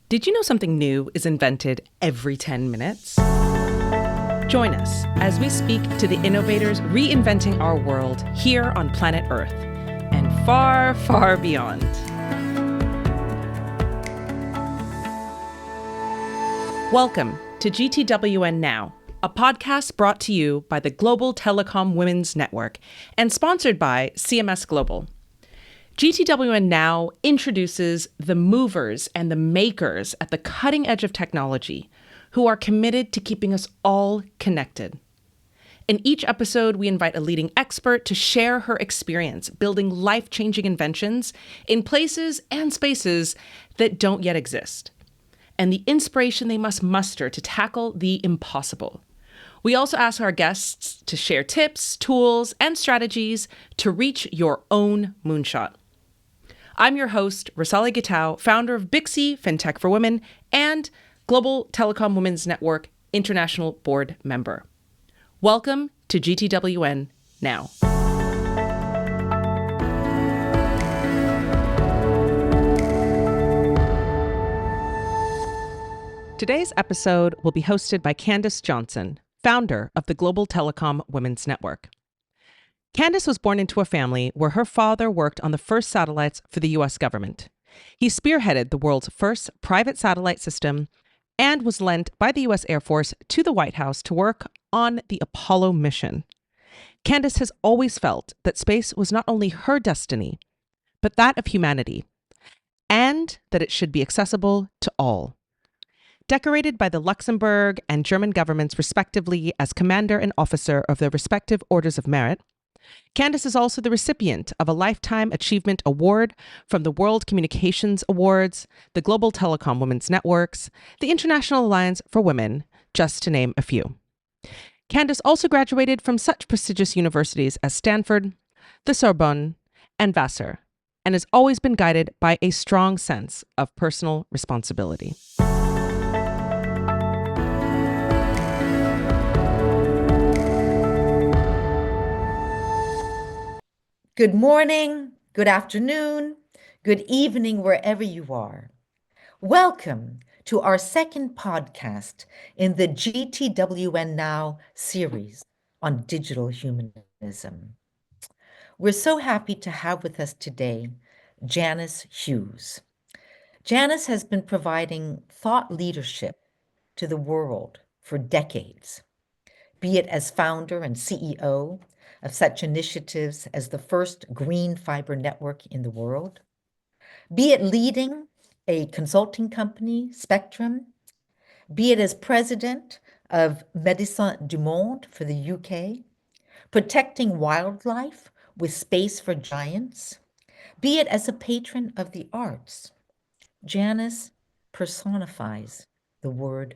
Did you know something new is invented every 10 minutes? Join us as we speak to the innovators reinventing our world here on planet Earth and far, far beyond. Welcome to GTWN Now, a podcast brought to you by the Global Telecom Women's Network and sponsored by CMS Global. GTWN Now introduces the movers and the makers at the cutting edge of technology who are committed to keeping us all connected. In each episode, we invite a leading expert to share her experience building life-changing inventions in places and spaces that don't yet exist, and the inspiration they must muster to tackle the impossible. We also ask our guests to share tips, tools, and strategies to reach your own moonshot. I'm your host, Rosali Gitau, founder of Bixi FinTech for Women and Global Telecom Women's Network International Board member. Welcome to GTWN Now. Today's episode will be hosted by Candace Johnson, founder of the Global Telecom Women's Network. Candace was born into a family where her father worked on the first satellites for the U.S. government. He spearheaded the world's first private satellite system and was lent by the U.S. Air Force to the White House to work on the Apollo mission. Candace has always felt that space was not only her destiny, but that of humanity, and that it should be accessible to all. Decorated by the Luxembourg and German governments respectively as commander and officer of their respective orders of merit, Candace is also the recipient of a Lifetime Achievement Award from the World Communications Awards, the Global Telecom Women's Networks, the International Alliance for Women, just to name a few. Candace also graduated from such prestigious universities as Stanford, the Sorbonne, and Vassar, and has always been guided by a strong sense of personal responsibility. Good morning, good afternoon, good evening, wherever you are. Welcome to our second podcast in the GTWN Now series on digital humanism. We're so happy to have with us today Janice Hughes. Janice has been providing thought leadership to the world for decades, be it as founder and CEO of such initiatives as the first green fiber network in the world, be it leading a consulting company, Spectrum, be it as president of Médecins du Monde for the UK, protecting wildlife with Space for Giants, be it as a patron of the arts. Janice personifies the word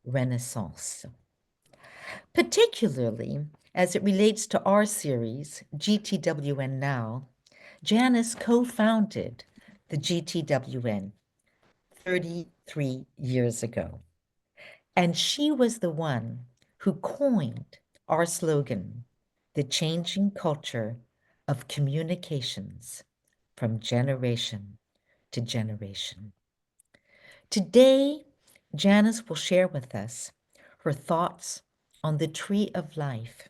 Renaissance. Particularly as it relates to our series, GTWN Now, Janice co-founded the GTWN 33 years ago. And she was the one who coined our slogan, the changing culture of communications from generation to generation. Today, Janice will share with us her thoughts on the tree of life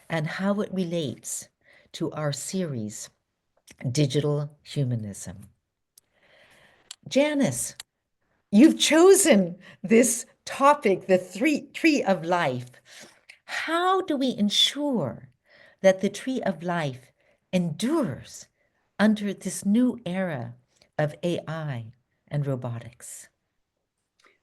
and how it relates to our series, Digital Humanism. Janice, you've chosen this topic, the tree of life. How do we ensure that the tree of life endures under this new era of AI and robotics?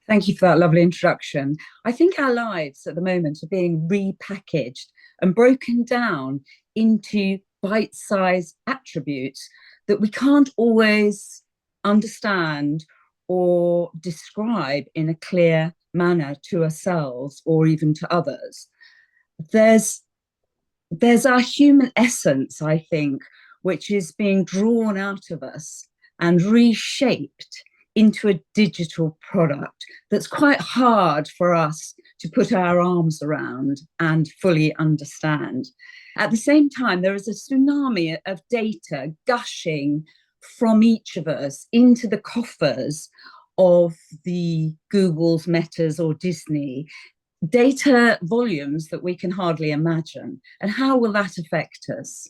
Thank you for that lovely introduction. I think our lives at the moment are being repackaged and broken down into bite-sized attributes that we can't always understand or describe in a clear manner to ourselves or even to others. There's our human essence, I think, which is being drawn out of us and reshaped into a digital product that's quite hard for us to put our arms around and fully understand. At the same time, there is a tsunami of data gushing from each of us into the coffers of the Googles, Metas, or Disney, data volumes that we can hardly imagine. And how will that affect us?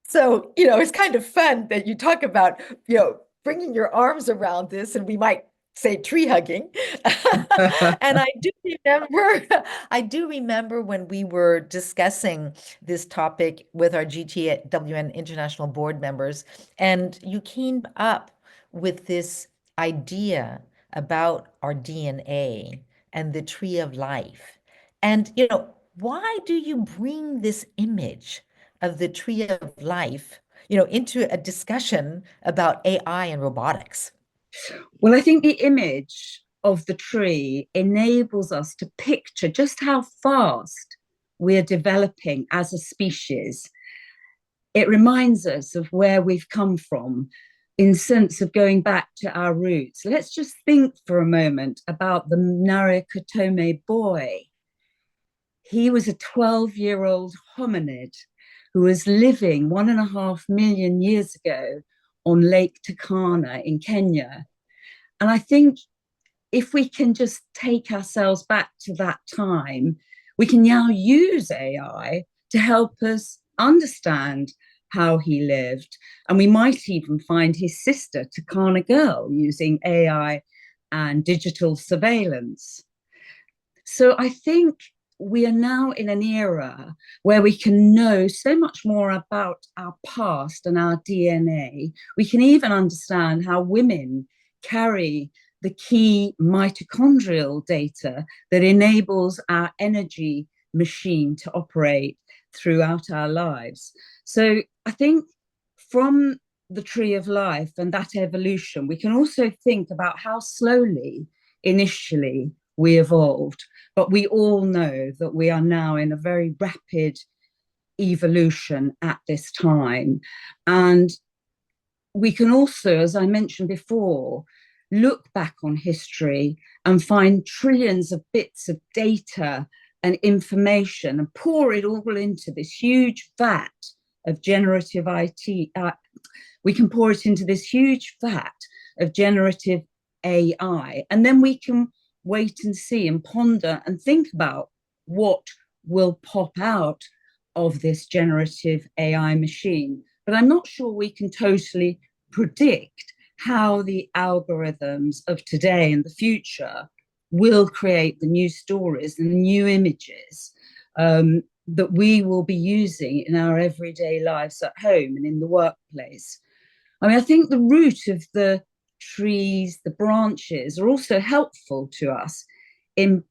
So, it's kind of fun that you talk about, bringing your arms around this, and we might say tree hugging. And I do remember when we were discussing this topic with our GTWN international board members, and you came up with this idea about our DNA and the tree of life. And, why do you bring this image of the tree of life, into a discussion about AI and robotics? Well, I think the image of the tree enables us to picture just how fast we're developing as a species. It reminds us of where we've come from in sense of going back to our roots. Let's just think for a moment about the Narikatome boy. He was a 12-year-old hominid who was living 1.5 million years ago on Lake Turkana in Kenya. And I think if we can just take ourselves back to that time, we can now use AI to help us understand how he lived. And we might even find his sister, Turkana Girl, using AI and digital surveillance. So I think we are now in an era where we can know so much more about our past and our DNA. We can even understand how women carry the key mitochondrial data that enables our energy machine to operate throughout our lives. So I think from the tree of life and that evolution, we can also think about how slowly initially we evolved. But we all know that we are now in a very rapid evolution at this time. And we can also, as I mentioned before, look back on history and find trillions of bits of data and information and pour it all into this huge vat of generative IT. We can pour it into this huge vat of generative AI, and then we can wait and see and ponder and think about what will pop out of this generative AI machine. But I'm not sure we can totally predict how the algorithms of today and the future will create the new stories and the new images that we will be using in our everyday lives at home and in the workplace. I mean, I think the root of the trees, the branches are also helpful to us in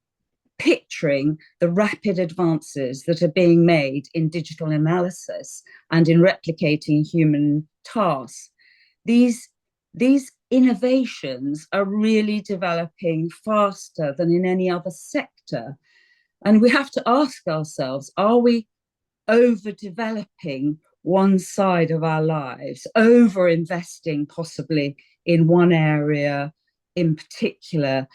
picturing the rapid advances that are being made in digital analysis and in replicating human tasks. These innovations are really developing faster than in any other sector. And we have to ask ourselves, are we overdeveloping one side of our lives, over investing possibly in one area in particular?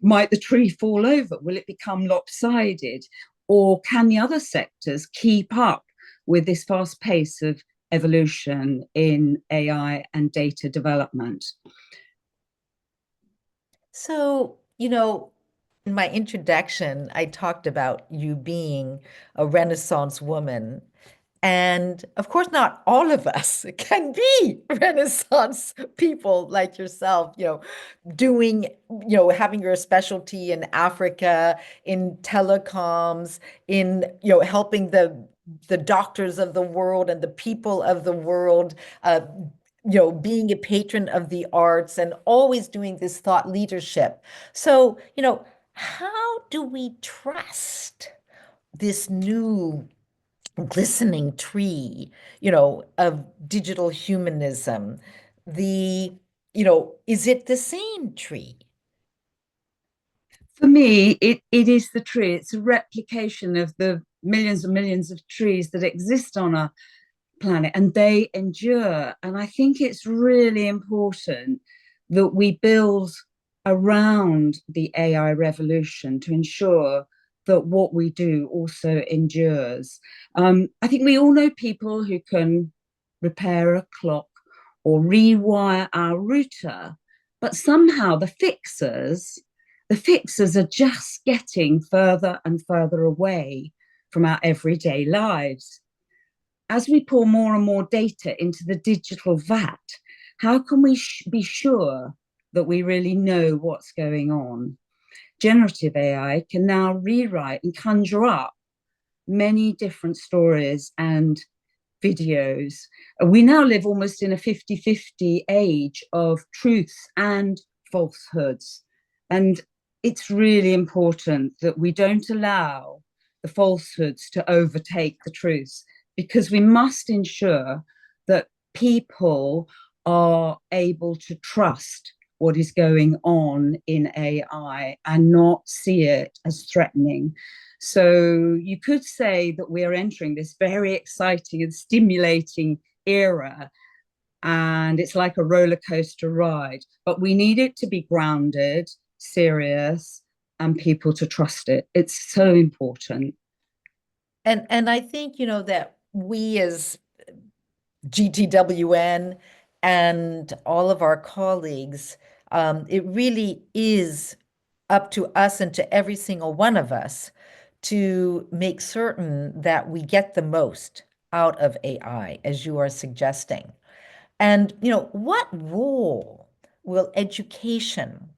Might the tree fall over? Will it become lopsided? Or can the other sectors keep up with this fast pace of evolution in AI and data development? So, in my introduction, I talked about you being a Renaissance woman. And of course, not all of us can be Renaissance people like yourself, doing, having your specialty in Africa, in telecoms, in, helping the doctors of the world and the people of the world, being a patron of the arts and always doing this thought leadership. So, how do we trust this new glistening tree, of digital humanism? Is it the same tree? For me, it is the tree. It's a replication of the millions and millions of trees that exist on our planet, and they endure. And I think it's really important that we build around the AI revolution to ensure that what we do also endures. I think we all know people who can repair a clock or rewire our router. But somehow the fixers are just getting further and further away from our everyday lives. As we pour more and more data into the digital vat, how can we be sure that we really know what's going on? Generative AI can now rewrite and conjure up many different stories and videos. We now live almost in a 50-50 age of truths and falsehoods. And it's really important that we don't allow the falsehoods to overtake the truths, because we must ensure that people are able to trust what is going on in AI and not see it as threatening. So you could say that we are entering this very exciting and stimulating era, and it's like a roller coaster ride, but we need it to be grounded, serious, and people to trust it. It's so important. And I think, that we as GTWN and all of our colleagues, it really is up to us and to every single one of us to make certain that we get the most out of AI, as you are suggesting. And, what role will education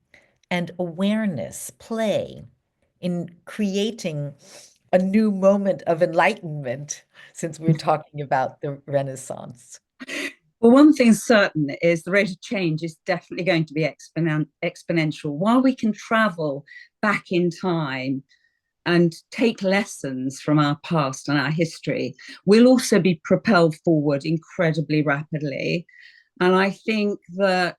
and awareness play in creating a new moment of enlightenment, since we're talking about the Renaissance? Well, one thing's certain is the rate of change is definitely going to be exponential. While we can travel back in time and take lessons from our past and our history, we'll also be propelled forward incredibly rapidly. And I think that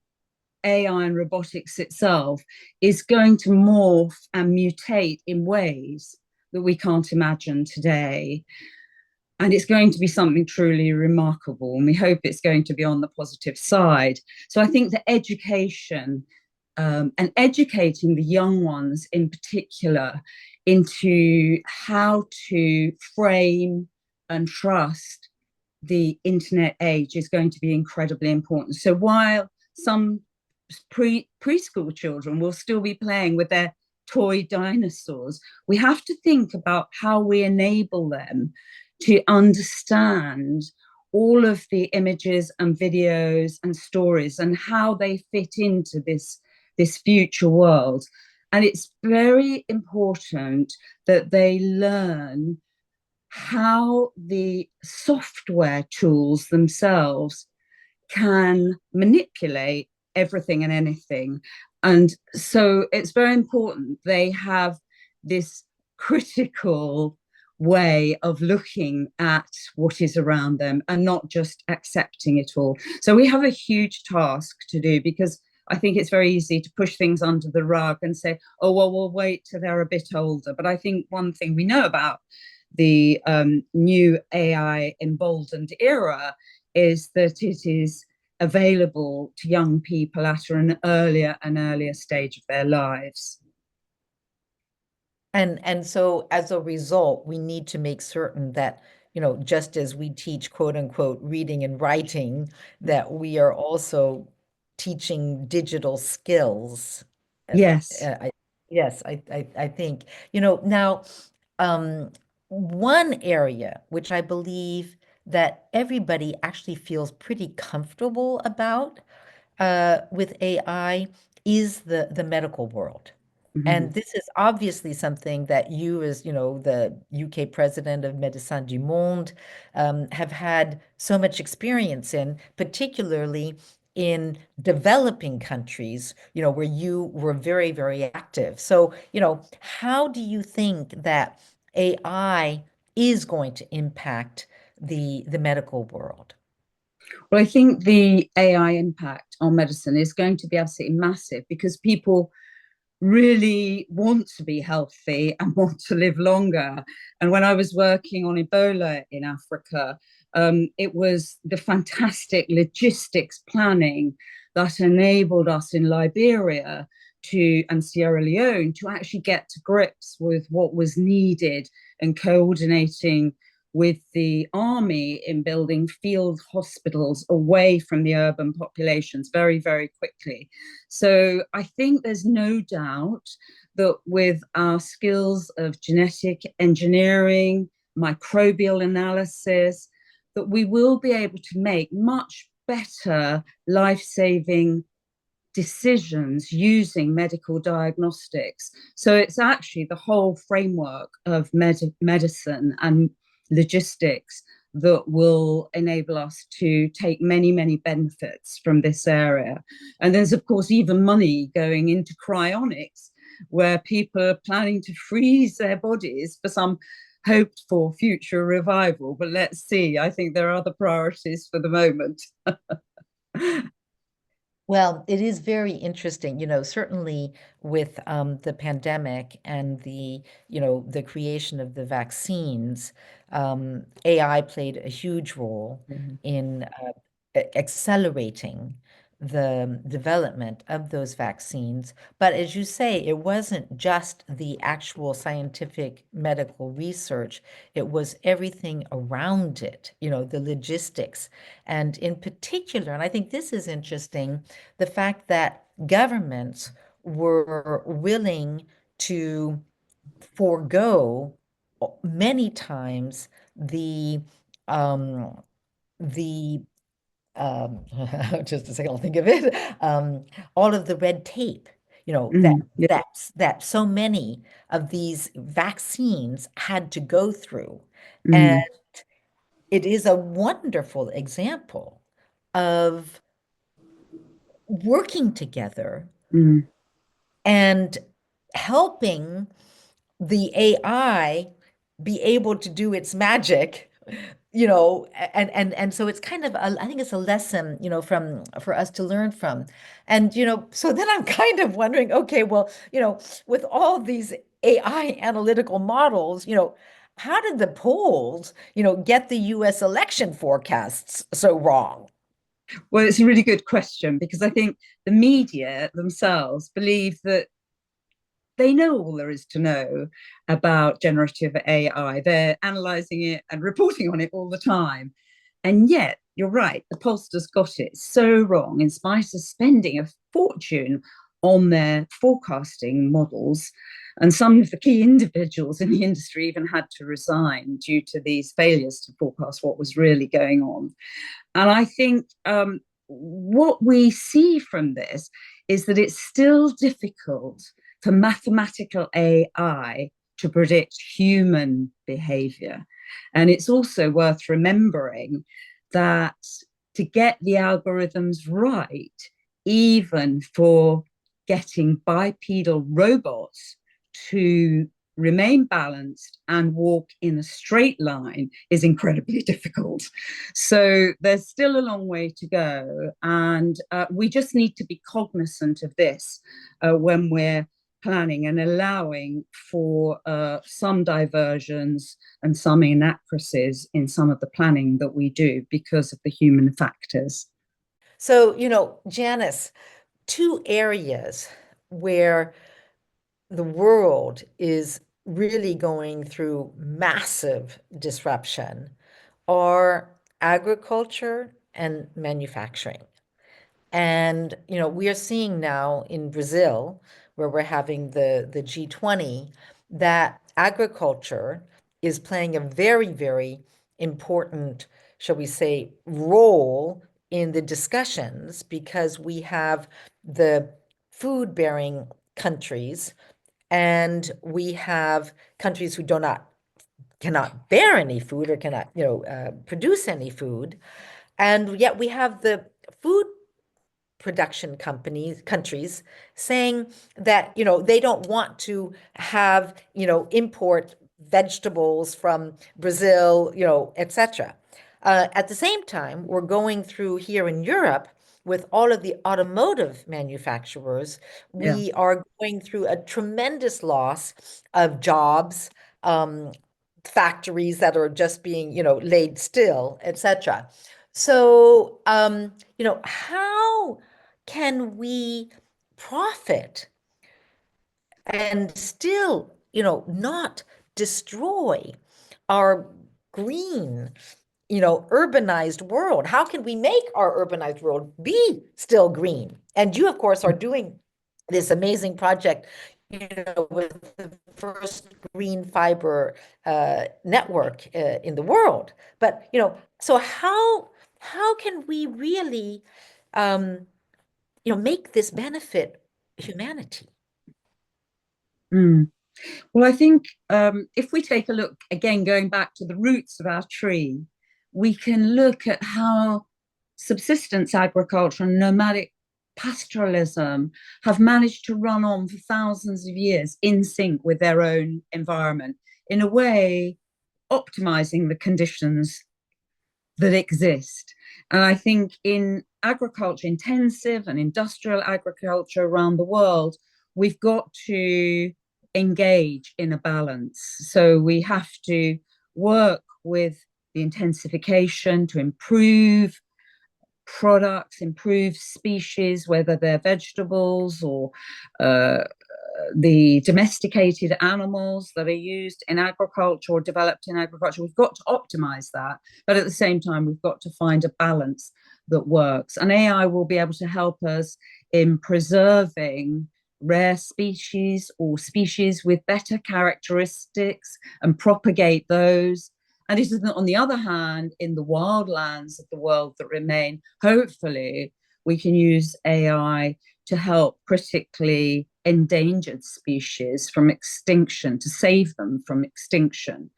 AI and robotics itself is going to morph and mutate in ways that we can't imagine today. And it's going to be something truly remarkable. And we hope it's going to be on the positive side. So I think the education and educating the young ones in particular into how to frame and trust the internet age is going to be incredibly important. So while some preschool children will still be playing with their toy dinosaurs, we have to think about how we enable them to understand all of the images and videos and stories and how they fit into this future world. And it's very important that they learn how the software tools themselves can manipulate everything and anything. And so it's very important they have this critical way of looking at what is around them and not just accepting it all. So we have a huge task to do, because I think it's very easy to push things under the rug and say, oh, well, we'll wait till they're a bit older. But I think one thing we know about the new AI emboldened era is that it is available to young people at an earlier and earlier stage of their lives. And so as a result, we need to make certain that, just as we teach, quote unquote, reading and writing, that we are also teaching digital skills. Yes. Yes, I think, now, one area which I believe that everybody actually feels pretty comfortable about with AI is the medical world. And this is obviously something that you, as the UK president of Médecins du Monde, have had so much experience in, particularly in developing countries, where you were very, very active. So, how do you think that AI is going to impact the medical world? Well, I think the AI impact on medicine is going to be absolutely massive, because people really want to be healthy and want to live longer. And when I was working on Ebola in Africa, it was the fantastic logistics planning that enabled us in Liberia and Sierra Leone to actually get to grips with what was needed and coordinating with the army in building field hospitals away from the urban populations very, very quickly. So I think there's no doubt that with our skills of genetic engineering, microbial analysis, that we will be able to make much better life-saving decisions using medical diagnostics. So it's actually the whole framework of medicine and logistics that will enable us to take many, many benefits from this area. And there's, of course, even money going into cryonics, where people are planning to freeze their bodies for some hoped for future revival. But let's see. I think there are other priorities for the moment. Well, it is very interesting, certainly with the pandemic and the creation of the vaccines, AI played a huge role in accelerating the development of those vaccines. But as you say, it wasn't just the actual scientific medical research, it was everything around it, the logistics. And in particular, and I think this is interesting, the fact that governments were willing to forego many times um, the just a second, I'll think of it. All of the red tape, Yeah. that so many of these vaccines had to go through. And Mm, it is a wonderful example of working together mm, and helping the AI be able to do its magic, and so it's kind of I think it's a lesson, from for us to learn from. And so then I'm kind of wondering, okay, well, with all these AI analytical models, how did the polls, get the US election forecasts so wrong? Well, it's a really good question, because I think the media themselves believe that they know all there is to know about generative AI. They're analyzing it and reporting on it all the time. And yet, you're right, the pollsters got it so wrong, in spite of spending a fortune on their forecasting models. And some of the key individuals in the industry even had to resign due to these failures to forecast what was really going on. And I think what we see from this is that it's still difficult for mathematical AI to predict human behavior. And it's also worth remembering that to get the algorithms right, even for getting bipedal robots to remain balanced and walk in a straight line, is incredibly difficult. So there's still a long way to go. And we just need to be cognizant of this when we're planning and allowing for some diversions and some inaccuracies in some of the planning that we do because of the human factors. So, Janice, two areas where the world is really going through massive disruption are agriculture and manufacturing. And, we are seeing now in Brazil, where we're having the G20, that agriculture is playing a very, very important, shall we say, role in the discussions, because we have the food-bearing countries and we have countries who cannot bear any food or cannot, produce any food. And yet we have the food production countries saying that, they don't want to have, import vegetables from Brazil, etc. At the same time, we're going through here in Europe with all of the automotive manufacturers, Yeah. we are going through a tremendous loss of jobs, factories that are just being, laid still, etc. So, how can we profit and still, not destroy our green, urbanized world? How can we make our urbanized world be still green? And you, of course, are doing this amazing project, with the first green fiber network in the world. But, so how can we really, make this benefit humanity? Mm. Well, I think if we take a look, again, going back to the roots of our tree, we can look at how subsistence agriculture and nomadic pastoralism have managed to run on for thousands of years in sync with their own environment, in a way, optimizing the conditions that exist. And I think in agriculture, intensive and industrial agriculture around the world, we've got to engage in a balance. So we have to work with the intensification to improve products, improve species, whether they're vegetables or the domesticated animals that are used in agriculture or developed in agriculture. We've got to optimize that, but at the same time, we've got to find a balance that works. And AI will be able to help us in preserving rare species or species with better characteristics and propagate those. And it is, on the other hand, in the wildlands of the world that remain, hopefully, we can use AI to help critically endangered species from extinction, to save them from extinction.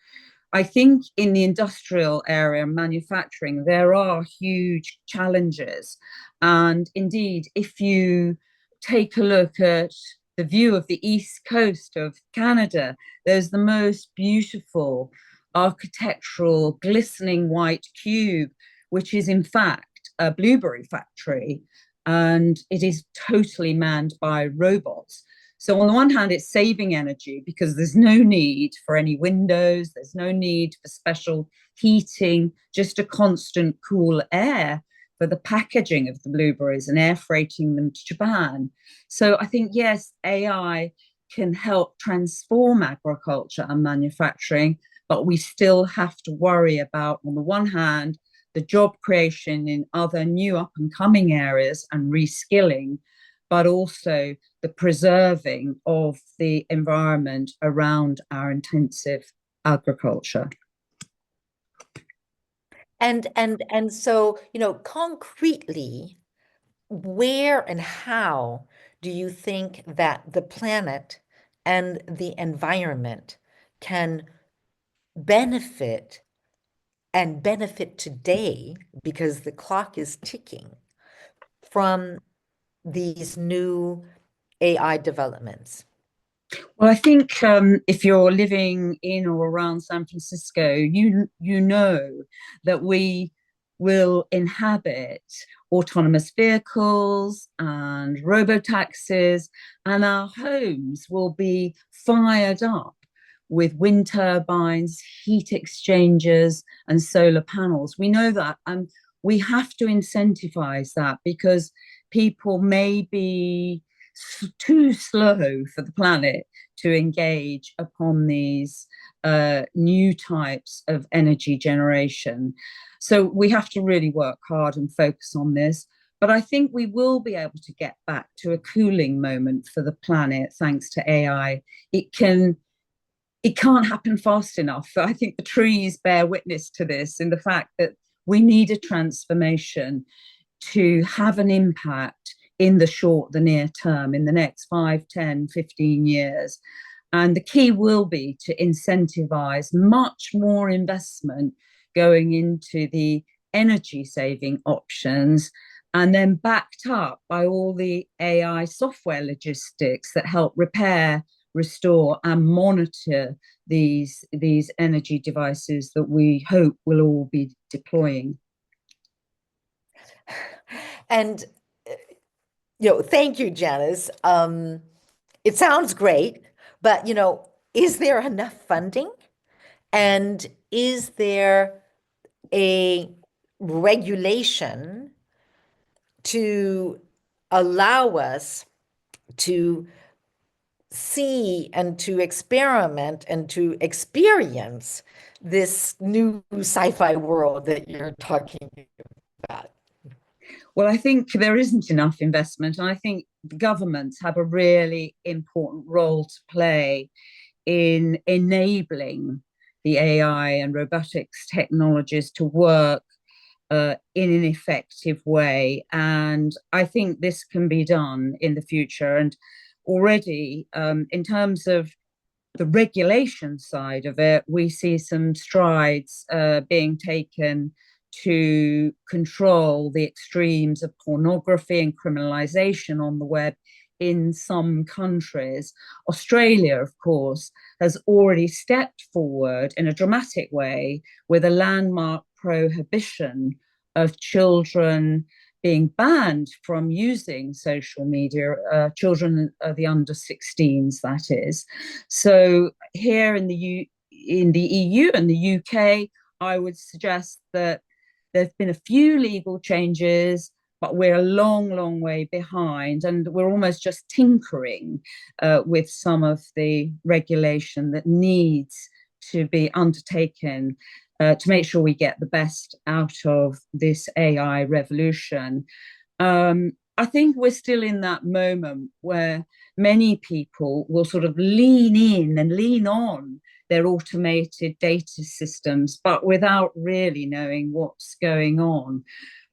I think in the industrial area, manufacturing, there are huge challenges. And indeed, if you take a look at the view of the east coast of Canada, there's the most beautiful architectural, glistening white cube, which is in fact a blueberry factory, and it is totally manned by robots. So on the one hand, it's saving energy because there's no need for any windows, there's no need for special heating, just a constant cool air for the packaging of the blueberries and air freighting them to Japan. So I think, yes, AI can help transform agriculture and manufacturing, but we still have to worry about, on the one hand, the job creation in other new up and coming areas and reskilling, but also the preserving of the environment around our intensive agriculture. And so, concretely, where and how do you think that the planet and the environment can benefit and benefit today, because the clock is ticking, from these new AI developments? Well, I think if you're living in or around San Francisco, you know that we will inhabit autonomous vehicles and robotaxis, and our homes will be fired up with wind turbines, heat exchangers, and solar panels. We know that, and we have to incentivize that because people may be too slow for the planet to engage upon these new types of energy generation. So we have to really work hard and focus on this. But I think we will be able to get back to a cooling moment for the planet thanks to AI. It can't happen fast enough. I think the trees bear witness to this in the fact that we need a transformation to have an impact in the short, the near term, in the next 5, 10, 15 years. And the key will be to incentivize much more investment going into the energy saving options, and then backed up by all the AI software logistics that help repair, restore, and monitor these energy devices that we hope will all be deploying. And thank you, Janice. It sounds great, but is there enough funding? And is there a regulation to allow us to see and to experiment and to experience this new sci-fi world that you're talking about? Well, I think there isn't enough investment, and I think governments have a really important role to play in enabling the AI and robotics technologies to work in an effective way. And I think this can be done in the future. And already, in terms of the regulation side of it, we see some strides being taken to control the extremes of pornography and criminalization on the web in some countries. Australia, of course, has already stepped forward in a dramatic way with a landmark prohibition of children being banned from using social media, children of the under 16s, that is. So here in the EU and the UK, I would suggest that there's been a few legal changes, but we're a long, long way behind, and we're almost just tinkering with some of the regulation that needs to be undertaken to make sure we get the best out of this AI revolution. I think we're still in that moment where many people will sort of lean in and lean on their automated data systems, but without really knowing what's going on.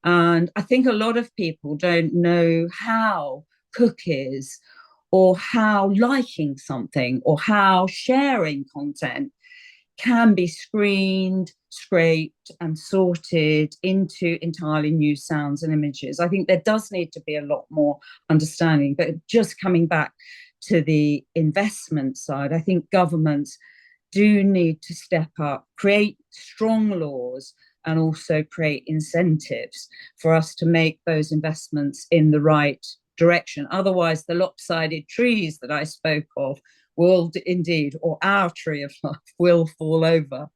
And I think a lot of people don't know how cookies or how liking something or how sharing content can be screened, scraped, and sorted into entirely new sounds and images. I think there does need to be a lot more understanding. But just coming back to the investment side, I think governments do need to step up, create strong laws, and also create incentives for us to make those investments in the right direction. Otherwise, the lopsided trees that I spoke of will indeed, or our tree of life will fall over.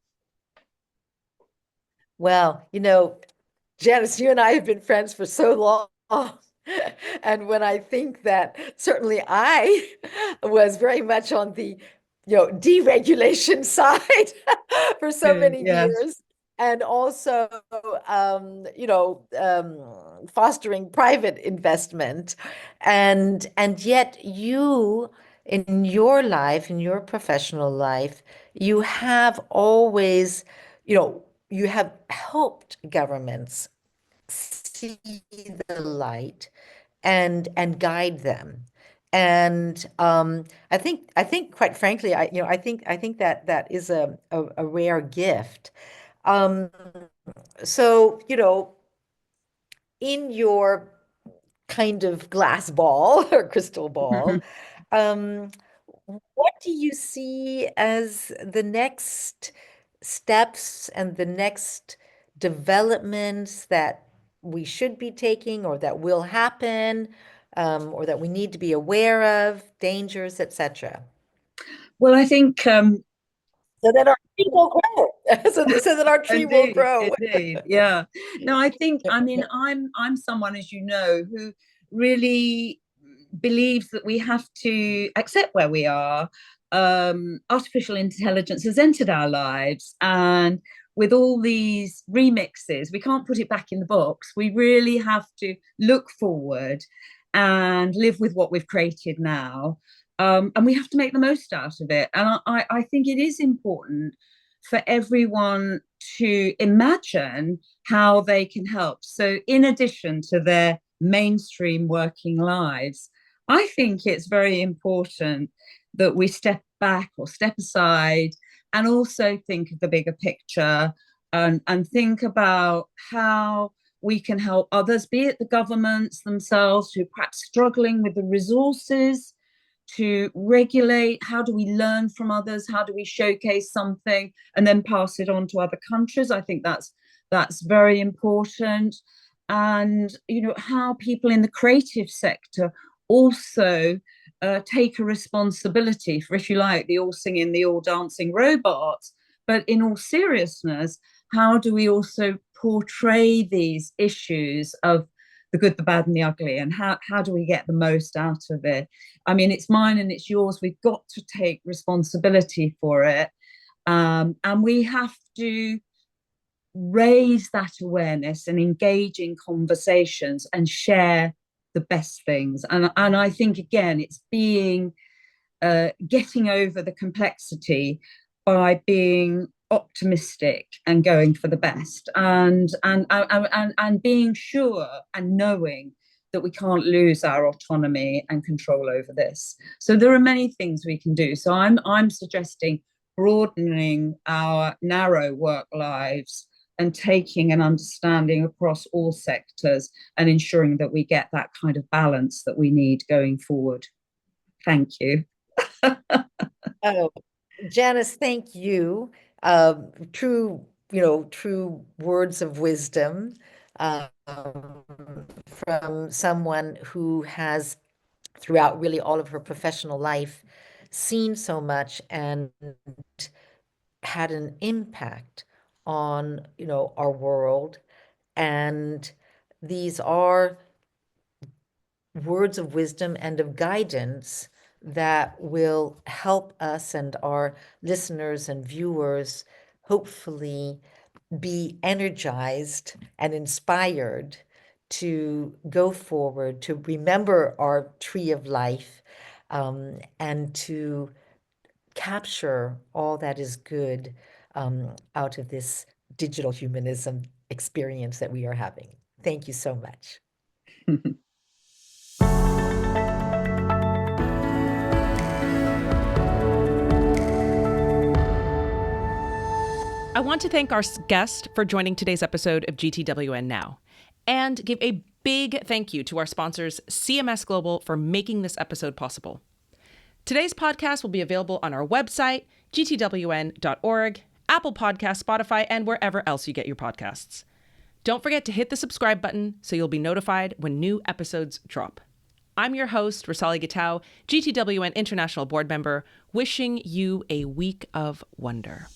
Well, Janice, you and I have been friends for so long. And when I think that certainly I was very much on the, deregulation side for so many Yes. years, and also, fostering private investment, and yet you, in your life, in your professional life, you have always, you have helped governments see the light and guide them. And I think quite frankly, I think that is a rare gift. Um, so, in your kind of glass ball or crystal ball, um, what do you see as the next steps and the next developments that we should be taking, or that will happen, or that we need to be aware of, dangers, etc.? Well, I think So that our tree will grow. So that our tree will indeed, grow. indeed, yeah. No, I think, I mean, I'm someone, as you know, who really believes that we have to accept where we are. Artificial intelligence has entered our lives, and with all these remixes, we can't put it back in the box. We really have to look forward and live with what we've created now. And we have to make the most out of it. And I think it is important for everyone to imagine how they can help. So, in addition to their mainstream working lives, I think it's very important that we step back or step aside and also think of the bigger picture, and think about how we can help others, be it the governments themselves who are perhaps struggling with the resources to regulate. How do we learn from others? How do we showcase something and then pass it on to other countries? I think that's very important. And how people in the creative sector also take a responsibility for, if you like, the all singing, the all dancing robots. But in all seriousness, how do we also portray these issues of the good, the bad, and the ugly, and how do we get the most out of it? I mean, it's mine and it's yours. We've got to take responsibility for it, and we have to raise that awareness and engage in conversations and share the best things. And I think, again, it's being getting over the complexity by being optimistic and going for the best, and being sure and knowing that we can't lose our autonomy and control over this. So there are many things we can do. So I'm suggesting broadening our narrow work lives and taking an understanding across all sectors and ensuring that we get that kind of balance that we need going forward. Thank you. Oh, Janice, thank you. True, true words of wisdom from someone who has, throughout really all of her professional life, seen so much and had an impact on, our world. And these are words of wisdom and of guidance that will help us and our listeners and viewers hopefully be energized and inspired to go forward, to remember our tree of life, and to capture all that is good out of this digital humanism experience that we are having. Thank you so much. I want to thank our guest for joining today's episode of GTWN Now, and give a big thank you to our sponsors, CMS Global, for making this episode possible. Today's podcast will be available on our website, gtwn.org, Apple Podcasts, Spotify, and wherever else you get your podcasts. Don't forget to hit the subscribe button so you'll be notified when new episodes drop. I'm your host, Rasali Gatow, GTWN International Board Member, wishing you a week of wonder.